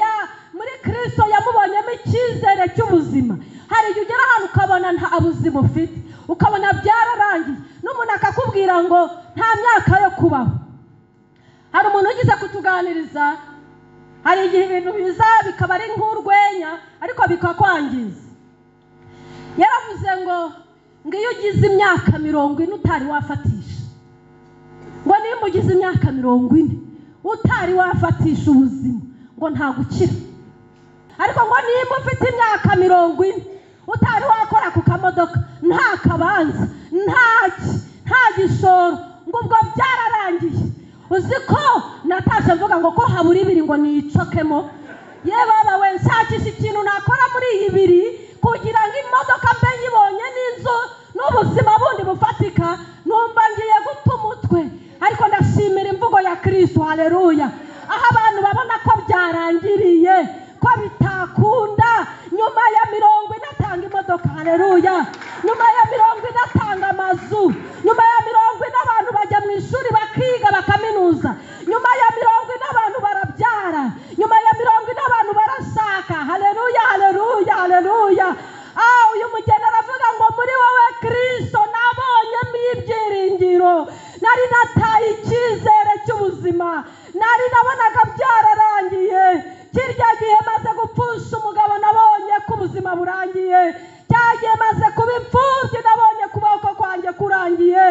muri Kristo yamubonyemo icyizere cy'ubuzima. Hari igihe ugera ahantu ukabona nta buzima ufite, ukabona byararangiye, n'umuntu akakubwira ngo nta myaka yo kubaho. Hari umuntu ugize kutuganiriza, hari igihe ibintu biza bikaba ari nk'urwenya ariko bikakwangiza. Yaravuze ngo iyo ugize imyaka 40 utari wafatisha, ngo nimba ugize imyaka 40 utari wafatisha ubuzima ngo nta gukira. Ariko ngo nimba ufite imyaka 40 utari wakora ku kamodoka, nta kabanza, nta gishoro, ngo ubwo byararangiye. Uziko natasha mvuga ngo ko habura ibiri ngo nicokemo. Ye baba we nshakisha ikintu nakora muri iyi biri kugira ngo imodoka mbe nyibonye n'inzu n'ubuzima bundi bufatika, numva ngiye guta umutwe. Ariko ndashimira imvugo ya Kristo. Haleluya. Aho abantu babona ko byarangiriye, ko bitakunda, nyuma ya 40 atanga imodoka. Haleluya. Nyuma ya 40 atanga amazu, nyuma ya 40 abantu bajya mu ishuri bakiga bakaminuza, nyuma ya 40 abantu barabyara, nyuma ya 40 abantu barashaka. Haleluya, haleluya, haleluya. Uyu mugeni aravuga ngo muri wowe Kristo nabonyemo ibyiringiro. Nari nataye icyizere cy'ubuzima, nari nabonaga byararangiye. Kirya gihe maze gupfusha umugabo nabonye ko ubuzima burangiye. Cyagiye maze kuba imfubyi nabonye kubaho kwanjye kurangiye.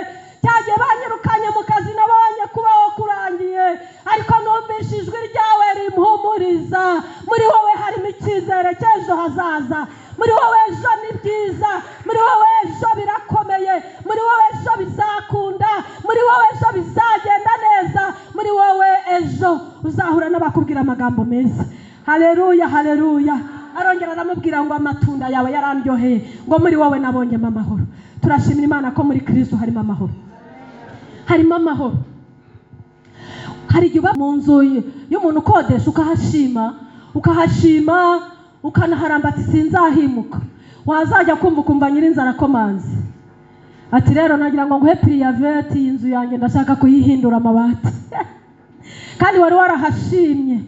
Cyagiye banyirukanye mu kazi nabonye kubaho kurangiye. Ariko numvise ijwi ryawe rimpumuriza. Muri wowe harimo icyizere cy'ejo hazaza. Muri wowe ejo ni byiza, muri wowe ejo birakomeye, muri wowe ejo bizakunda, muri wowe ejo bizagenda neza, muri wowe ejo uzahura n'abakubwira amagambo meza. Haleluya, haleluya. Arongera aramubwira ngo amatunda yawe yarandyoheye, ngo muri wowe nabonyemo amahoro. Turashimira Imana ko muri Kristo harimo amahoro. Harimo amahoro. Hari igihe uba mu nzu y'umuntu ukodesha ukahashima ukanaharambata sinzahimuka, wazajya kumva ukumva nyirinzara akomanze ati rero nagira ngo nguhe private y'inzu yanjye ndashaka kuyihindura amabati. Kandi wari warahashimye.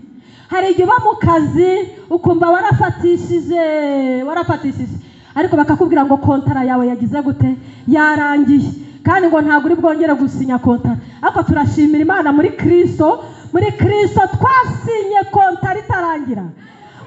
Hari igihe uba mu kazi ukumva warafatishije, ariko bakakubwira ngo kontara yawe yagize gute, yarangiye, kandi ngo ntabwo uri bwongere gusinya kontara. Ariko turashimira Imana muri Kristo twasinye kontara itarangira.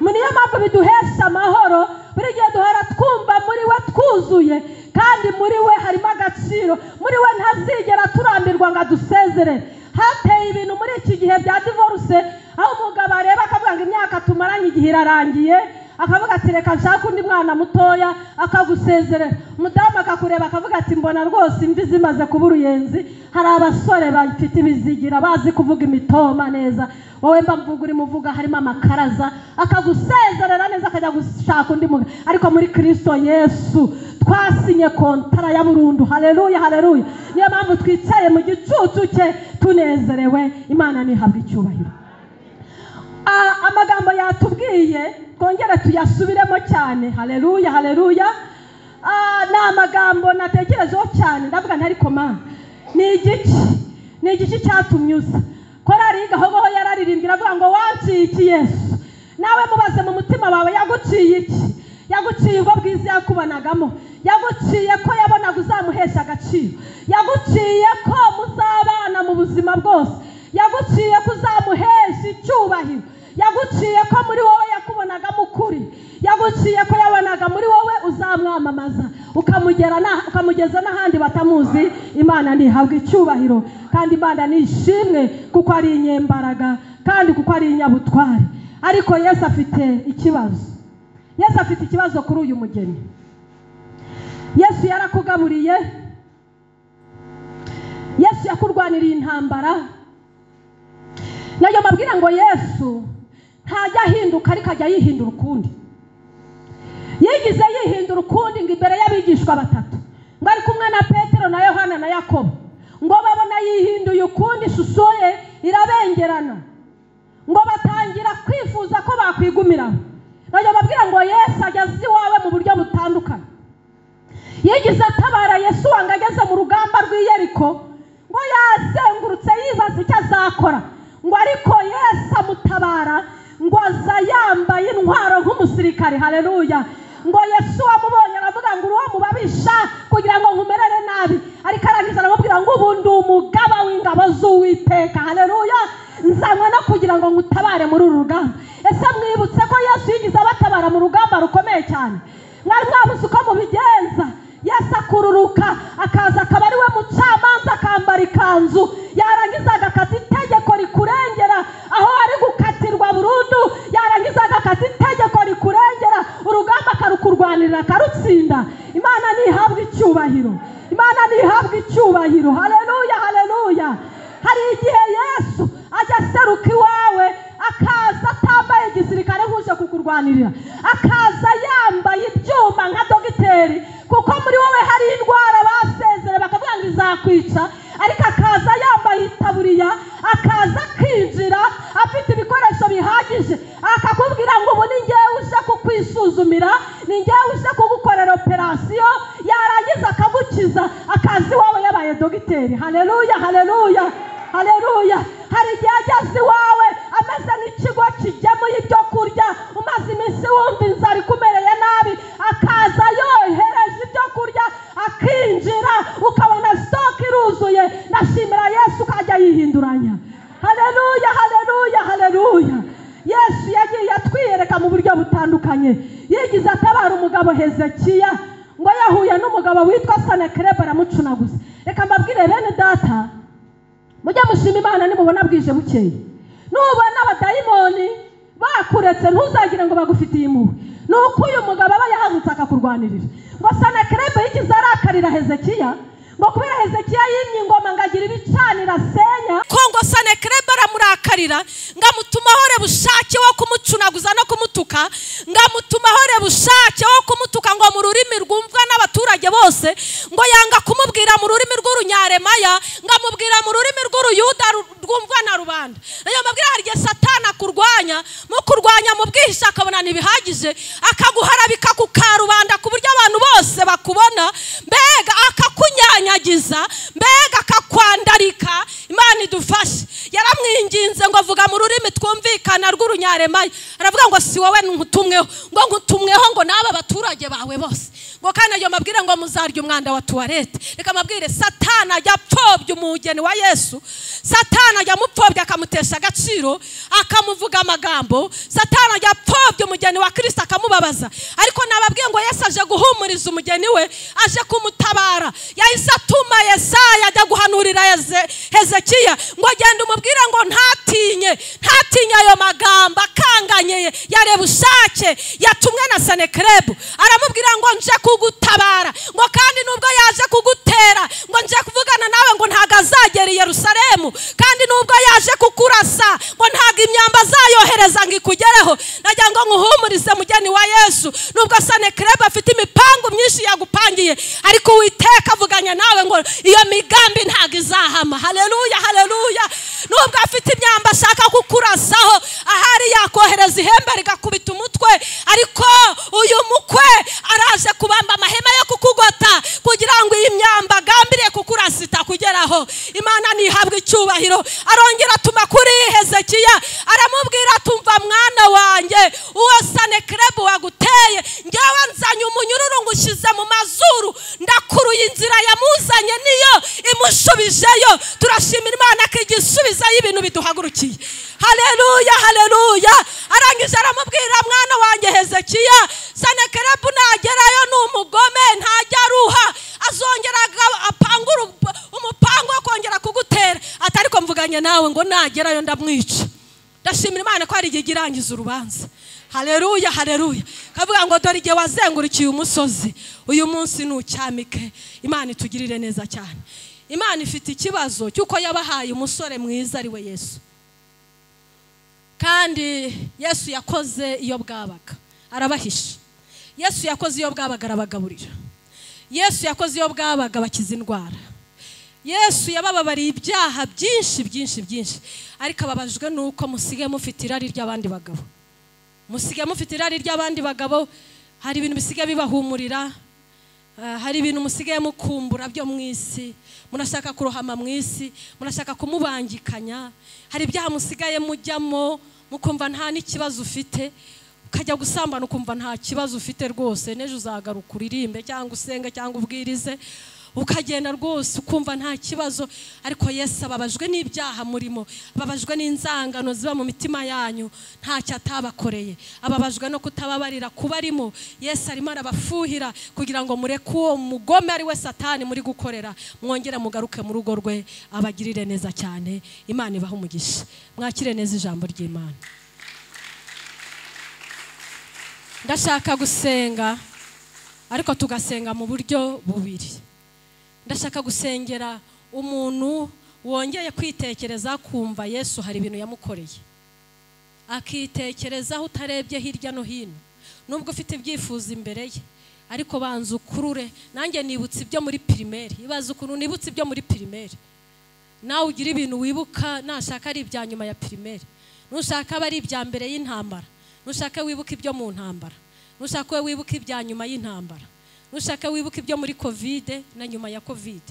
Niyo mpamvu biduhesha amahoro. Buri gihe duhora twumva muri we twuzuye, kandi muri we harimo agaciro. Muri we ntazigera turambirwa ngo adusezere. hateye ibintu muri iki gihe bya divorce, aho umugabo areba akavuga ngo imyaka tumaranye igihe irarangiye, akavuga ati reka nshaka undi mwana mutoya, akagusezerera. Umudamu akakureba akavuga ati mbona rwose imvi zimaze kuba uruyenzi. Hari abasore bafite ibizigira bazi kuvuga imitoma neza, wowe mba mvuga uri muvuga harimo amakaraza, akagusezerera neza akajya gushaka undi mugabo. Ariko muri Kristo Yesu twasinye kontara ya burundu. Haleluya, haleluya. Niyo mpamvu twicaye mu gicucu cye tunezerewe. Imana nihabwa icyubahiro. Amagambo yatubwiye kongera tuyasubiremo cyane. Haleluya, haleluya. Na amagambo natekerejeho cyane, ndavuga ntari komana ni igiki cyatumyusa. Korari gahogo yararirimbira avuga ngo wanciye iki Yesu. Nawe mubaze mu mutima wawe yaguciye iki? Yaguciye ubwo bwiza yakubanagamo, yaguciye ko yabonaga uzamuhesha agaciro, yaguciye ko muzabana mu buzima bwose, yaguciye ko uzamuhesha icyubahiro, yaguciye ko muri wowe yakubonaga mukuri, yaguciye ko yabonaga muri wowe uzamwamamaza ukamugeza n'ahandi batamuzi. Imana nihabwa icyubahiro kandi Imana nishimwe kuko ari inyembaraga kandi kuko ari inyabutware. Ariko Yesu afite ikibazo. Yesu afite ikibazo kuri uyu mugeni. Yesu yarakugaburiye, Yesu yakurwaniriye intambara. Nayo mabwira ngo Yesu ntajya ahinduka ariko ajya yihindura ukundi. Yigize yihindura ukundi ngo imbere y'abigishwa batatu, ngo ari kumwe na Petero na Yohana na Yakobo, ngo babona yihinduye ukundi, ishusho ye irabengerana, ngo batangira kwifuza ko bakwigumiraho. Nayo mabwira ngo Yesu ageze iwawe mu buryo butandukanye. Yigize atabara Yesu wanga ageze mu rugamba rw'Iyeriko, ngo yazengurutse yibaza icyo azakora, ngo ariko Yesu amutabara, ngo aza yambaye intwaro nk'umusirikare. Haleluya. Ngo Yesu amubonye aravuga ngo uwo mubabisha kugira ngo nkumerere nabi, ariko arangiza aramubwira ngo ubu ndi umugaba w'ingabo z'Uwiteka. Haleluya. Nzanywe no kugira ngo ngutabare muri uru rugamba. Ese mwibutse ko Yesu yigize abatabara mu rugamba rukomeye cyane? Mwari mwabuze uko mubigenza. Yesu akururuka akaza akaba ari we mucamanza, akambara ikanzu, yarangiza agakata itegeko rikurengera aho ari gukatirwa burundu, yarangiza agakata itegeko rikurengera, urugamba akarukurwanirira akarutsinda. Imana nihabwa icyubahiro, Imana nihabwa icyubahiro. Haleluya, haleluya. Hari igihe Yesu ajya aseruka iwawe, akaza atambaye igisirikare nk'uje kukurwanirira, akaza yambaye ibyuma nka dogiteri, kuko muri wowe hari indwara basezere bakavuga ngo izakwica, ariko akaza yambaye itaburiya, akaza akinjira afite ibikoresho bihagije, akakubwira ngo ubu ni ngewe uje kukwisuzumira, ni ngewe uje kugukorera operasiyo, yarangiza akagukiza, akazi iwawe yabaye dogiteri. Haleluya, haleluya, haleluya. Hari igihe ageze iwawe ameze n'ikigo kigemuye ibyo kurya, umaze iminsi wumva inzara ikumereye nabi, akaza yohereje ibyo kurya, akinjira ukabona stock iruzuye. Ndashimira Yesu kajya yihinduranya. Haleluya, haleluya, haleluya. Yesu yagiye atwiyereka mu buryo butandukanye. Yigize atabara umugabo Hezekiya, ngo yahuye n'umugabo witwa Senekereba aramucunaguza. Reka mbabwire bene data, mujye mushima Imana nimubona bwije bukeye. Nubona abadayimoni bakuretse ntuzagire ngo bagufitiye impuhwe, nuko uyu mugabo aba yahagutse akakurwanirira. Ngo Senekereba yigize arakarira Hezekiya, ngo kubera Hezekiya yimye ingoma ngagira ibicanira senya, ko ngo Senekereba aramurakarira, ngamutumaho rebushake wo kumucunaguza no kumutuka, ngamutumaho rebushake wo kumutuka ngo mu rurimi rwumvwa n'abaturage bose, ngo yanga kumubwira mu rurimi rw'urunyaremaya, ngamubwira mu rurimi rw'uruyuda rwumvwa na rubanda. Nayo mabwira hari igihe Satani akurwanya, mu kurwanya mu bwihisha akabona ntibihagije, akaguharabika ku karubanda ku buryo abantu bose bakubona, mbega akakunyanyagiza, mbega akakwandarika. Imana idufashe. Yaramwinginze ngo avuga mu rurimi twumvikana rw'urunyaremaya, aravuga ngo si wowe nkutumweho, ngo nkutumweho ngo n'aba baturage bawe bose, ngo kandi ayo mabwire ngo muzarya umwanda wa tuwarete. Reka mabwire Satani ajya apfobya umugeni wa Yesu, Satani ajya mupfobya akamutesha agaciro, akamuvuga amagambo, Satani ajya apfobya umugeni wa Kristo akamubabaza. Ariko nababwiye ngo Yesu aje guhumura guhumuriza umugeni we aje kumutabara. Yahise atuma Yesaya ajya guhanurira Hezekiya ngo genda umubwire ngo ntatinye ayo magambo akanganye ya Rebushake yatumwe na Senakeribu. Aramubwira ngo nje kugutabara, ngo kandi nubwo yaje kugutera ngo nje kuvugana nawe ngo ntago azagera i Yerusalemu, kandi nubwo yaje kukurasa ngo ntago imyamba azayohereza ngo ikugereho. Nagira ngo nkuhumurize mugeni wa Yesu, nubwo Senakeribu afite imipango myinshi yagupangiye, ariko Uwiteka avuganya nawe ngo iyo migambi ntago izahama. Haleluya, haleluya. Nubwo afite imyamba ashaka kukurasaho, ahari yakohereza ihembe rigakubita umutwe, ariko uyu mukwe araje kubamba amahema yo kukugota kugira ngo iyi myamba agambiriye kukurasa itakugeraho. Imana nihabwe icyubahiro. Arongera atuma kuri Hezekiya aramubwira tumva mwana wanjye, uwo Senakeribu waguteye njyewe nzanye umunyururu ngushize mu mazuru, ndakuruye inzira yamuzanye niyo imushubijeyo. Turashimira Imana ko igisubizayo ibintu biduhagurukiye. Haleluya, haleluya. Arangije aramubwira mwana wanjye Hezekiya, Senakeribu nagerayo n'umugome ntajya aruha, azongera apangura umupango wo kongera kugutera. Atari ko mvuganye nawe ngo nagerayo ndamwica. Ndashimira Imana ko ari igihe irangiza urubanza. Haleluya, haleluya. Kavuga ngo dore igihe wazengurukiye umusozi, uyu munsi nucyamike. Imana itugirire neza cyane. Imana ifite ikibazo cyuko yabahaye umusore mwiza ari we Yesu. Kandi Yesu yakoze iyo bwabaga arabahisha. Yesu yakoze iyo bwabaga arabagaburira. Yesu yakoze iyo bwabaga bakiza indwara. Yesu yabababariye ibyaha byinshi, ariko ababajwe nuko musige mufite irari ry'abandi bagabo. Musige mufite irari ry'abandi bagabo. Hari ibintu bisige bibahumurira, hari ibintu musige mukumbura byo mu isi, munashaka kurohama mu isi, munashaka kumubangikanya. Hari ibyaha musigaye mujyamo mukumva nta n'ikibazo ufite, ukajya gusambana ukumva nta kibazo ufite rwose, nejo uzagaruka uririmbe cyangwa usenge cyangwa ubwirize, ukagenda rwose ukumva nta kibazo. Ariko Yesu ababajwe n'ibyaha murimo, ababajwe n'inzangano ziba mu mitima yanyu, ntacyo atabakoreye. Ababajwe no kutababarira kubarimo. Yesu arimo arabafuhira kugira ngo mureke uwo mugome ari we Satani muri gukorera, mwongere mugaruke mu rugo rwe, abagirire neza cyane. Imana ibaha umugisha. Mwakire neza ijambo ry'Imana. Ndashaka gusenga, ariko tugasenga mu buryo bubiri. Ndashaka gusengera umuntu wongeye kwitekereza kumva Yesu hari ibintu yamukoreye, akitekerezaho utarebye hirya no hino. Nubwo ufite ibyifuzo imbere ye, ariko banza ukurure. Nanjye nibutse ibyo muri primaire. Ibaza ukuntu nibutse ibyo muri primaire. Nawe ugira ibintu wibuka, nashaka ari ibya nyuma ya primaire, nushaka aba ari ibya mbere y'intambara, nushaka wibuka ibyo mu ntambara, nushaka wibuka ibya nyuma y'intambara, nushaka wibuka ibyo muri Covid na nyuma ya Covid,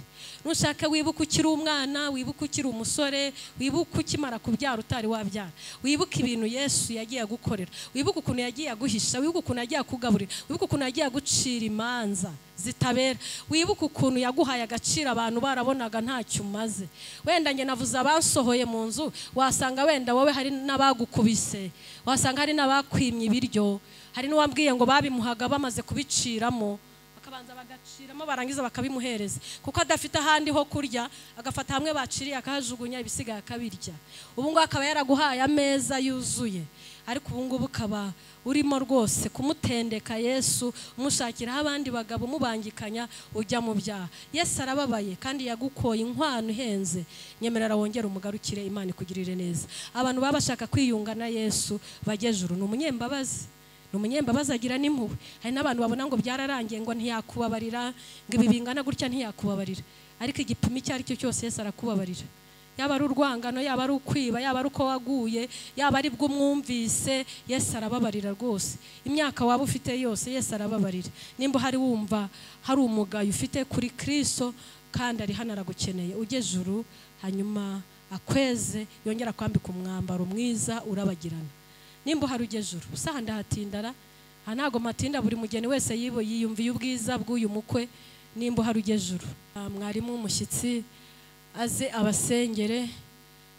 nushaka wibuka ukiri umwana, wibuka ukiri umusore, wibuka ukimara kubyara utari wabyara, wibuka ibintu Yesu yagiye gukorera, wibuka ukuntu yagiye guhisha, wibuka ukuntu yagiye kugaburira, wibuka ukuntu yagiye gucira imanza zitabera, wibuka ukuntu yaguhaye agaciro abantu barabonaga ntacyo umaze. Wenda nge navuze abansohoye mu nzu, wasanga wenda wowe hari n'abagukubise, wasanga hari n'abakwimye ibiryo, hari n'uwambwiye ngo babimuhaga bamaze kubiciramo, bakabanza bagaciramo barangiza bakabimuhereza, kuko adafite ahandi ho kurya, agafata hamwe baciriye akahajugunya, ibisigaye akabirya. Ubu ngo akaba yaraguhaye ameza yuzuye, ariko ubu ngubu ukaba urimo rwose kumutendeka Yesu, umushakiraho abandi bagabo umubangikanya, ujya mu byaha. Yesu arababaye kandi yagukoye inkwano ihenze. Nyemerera wongere umugarukire. Imana ikugirire neza. Abantu baba bashaka kwiyunga na Yesu bagejuru, ni umunyembabazi. Umunyembabazi agira n'impuhwe. Hari n'abantu babona ngo byararangiye ngo ntiyakubabarira, ngo ibi bingana gutya ntiyakubabarira, ariko igipimo icyo ari cyo cyose Yesu arakubabarira. Yaba ari urwangano, yaba ari ukwiba, yaba ari uko waguye, yaba ari bwo umwumvise, Yesu arababarira rwose. Imyaka waba ufite yose Yesu arababarira. Nimba hari wumva hari umugayo ufite kuri Kristo kandi ari hano aragukeneye, ujye juru hanyuma akweze, yongera kwambika umwambaro mwiza urabagirana. Nimba hari ujye juru, usaha ndahatindara, ntago matinda buri mugeni wese yiyumviye ubwiza bw'uyu mukwe. Nimba hari ujye juru, mwarimu umushyitsi aze abasengere,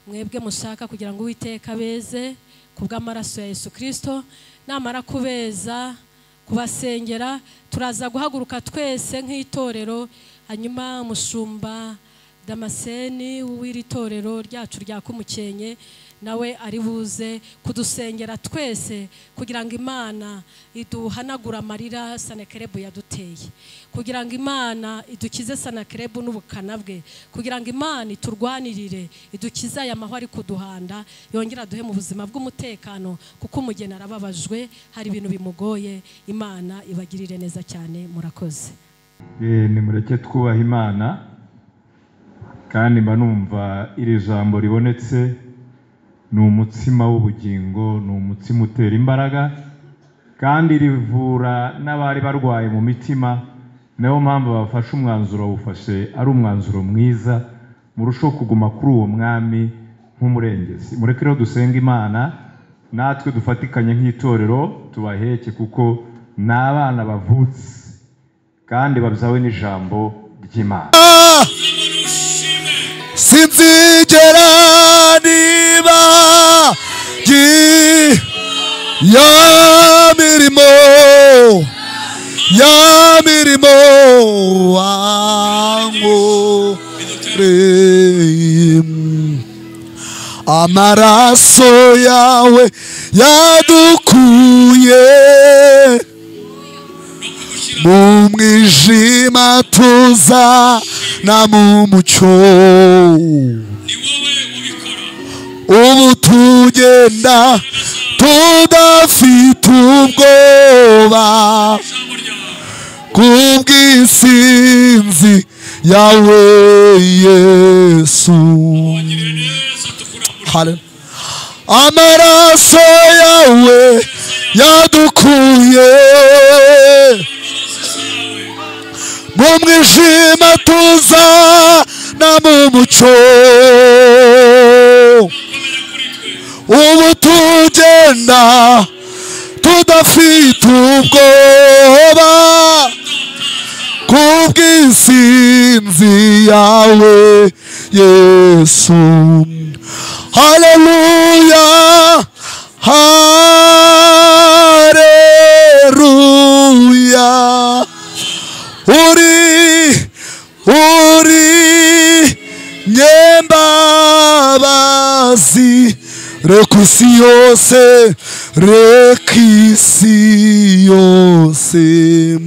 mwebwe mushaka kugira ngo Uwiteka beze kubw'amaraso ya Yesu Kristo. Namara kubeza kubasengera. Turaza guhaguruka twese nk'itorero, hanyuma umushumba Damascene w'iri torero ryacu rya Kumukenke nawe ari buze kudusengera twese kugira ngo Imana iduhanagura amarira Sanakerebu yaduteye, kugira ngo Imana idukize Sanakerebu n'ubukana bwe, kugira ngo Imana iturwanirire idukize aya mahwa ari kuduhanda, yongera duhe mu buzima bw'umutekano, kuko umugeni arababajwe, hari ibintu bimugoye. Imana ibagirire neza cyane. Murakoze. Nimureke twubaha Imana, kandi mba numva iri jambo ribonetse ni umutsima w'ubugingo, ni umutsima utera imbaraga, kandi rivura n'abari barwaye mu mitima. Niyo mpamvu bafashe umwanzuro wufashe ari umwanzuro mwiza, murushaho kuguma kuri uwo mwami nk'umurengezi. Mureke rero dusenga Imana, natwe dufatikanye nk'itorero tubaheke, kuko ni abana bavutse kandi babyawe n'ijambo ry'Imana. Sinzigera niba ya mirimo wangu amaraso yawe yadukuye mu mwijima tuzana mu mucyo, ubu tugenda tudafite ubwoba kubw'intsinzi yawe Yesu. Amaraso yawe yadukuye mu mwijima tuzana mu mucyo, ubu tugenda tudafite ubwoba kubw'intsinzi yawe Yesu. Haleluya, haleluya. Uri nyembabazi, reka isi yose, reka isi yose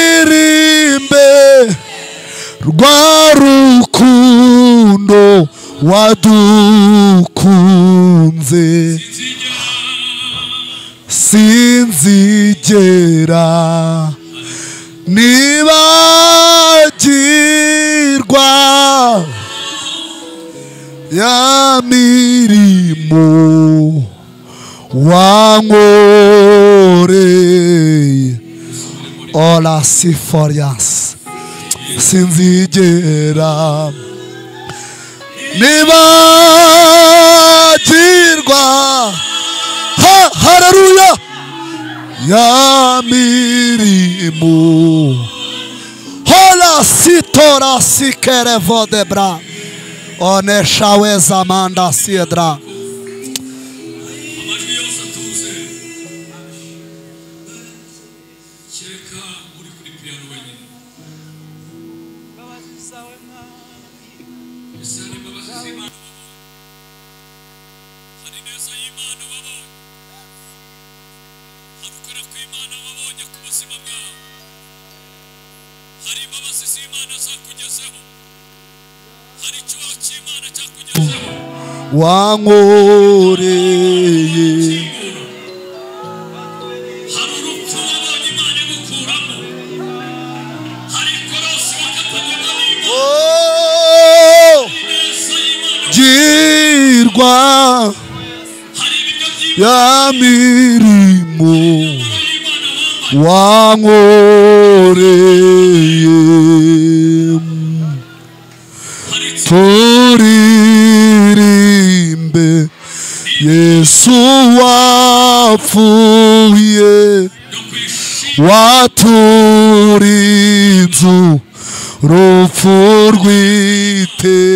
iririmbe rwa rukundo wadukunze. Sinzigera nibagirwa ya mirimo wankoreye. Ola siforias. Sinzigera nibagirwa haleluya ya mirimo. Hola sitora sikere vodebra oneshaweza manda siedra. Wankoreye girwa ya mirimo wankoreye. Turirimbe Yesu wapfuye, waturinze urupfu rw'iteka.